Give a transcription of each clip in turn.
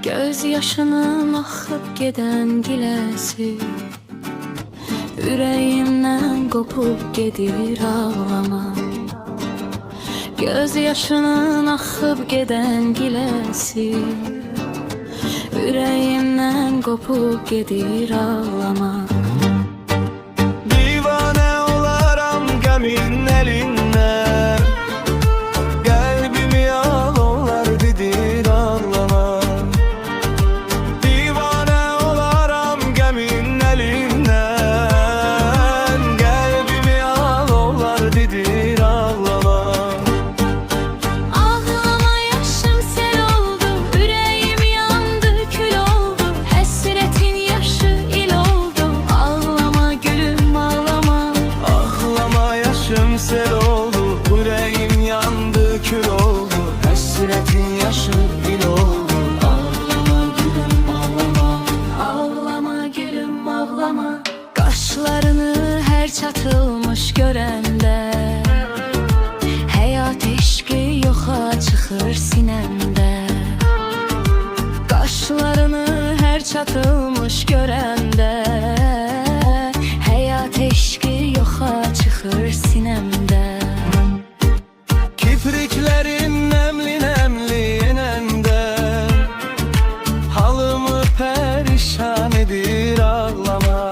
Göz yaşının axıb gedən giləsi Ürəyimdən qopub gedir ağlama. Göz yaşının axıb gedən giləsi Ürəyimdən qopub gedir ağlama. Divane olaram qəmin elindən, qəlbimi alonlar dedir ağlama. Divane olaram qəmin elindən, qəlbimi alonlar dedir ağlama. Ağlama yaşım sel oldu, ürəyim yandı, kül oldu, həsrətin yaşı il oldu. Ağlama gülüm ağlama. Ağlama yaşım sel oldu, ürəyim yandı, kül oldu, həsrətin yaşı il oldu. Ağlama gülüm ağlama. Ağlama gülüm ağlama. Qaşlarını hər çatılmış görəndə həyat eşqi yoxa çıxır sinəmdə. Qaşlarını hər çatılmış görəndə həyat eşqi yoxa çıxır sinəmdə. Kipriklerin nemli nemli yenende, halımı perişan edir ağlama.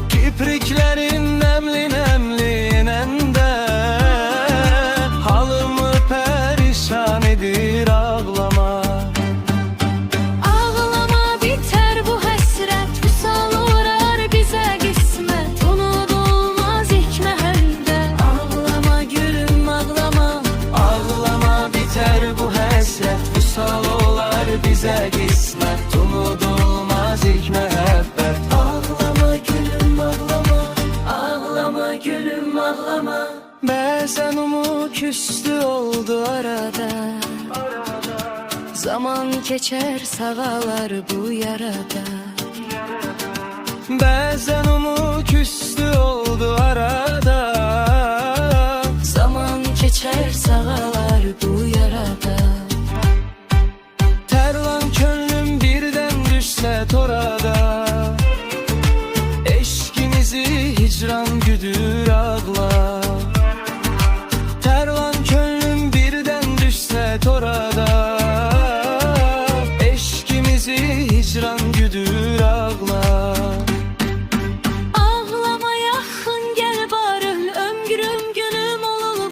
Kipriklerin nemli nemli yenende, halımı perişan edir ağlama. Ağlama biter bu həsrət, vüsal uğrar bizə qismət. Unudulmaz ilk məhəldə. Ağlama gülüm ağlama. Ağlama biter bu həsrət, vüsal olar bizə qismət. Unudulmaz ilk məhəbbət. Ağlama gülüm ağlama. Ağlama gülüm ağlama. Bəzən umut küstü oldu arada, Zaman keçər sağalar bu yarada. bəzən umut küstü oldu arada. Zaman keçər sağalar bu yarada. Tərlan könlüm birdən düşsə torada, eşkinizi hicran güdür ağla. Tərlan könlüm birdən düşsə torada, eşkimizi hicran güdür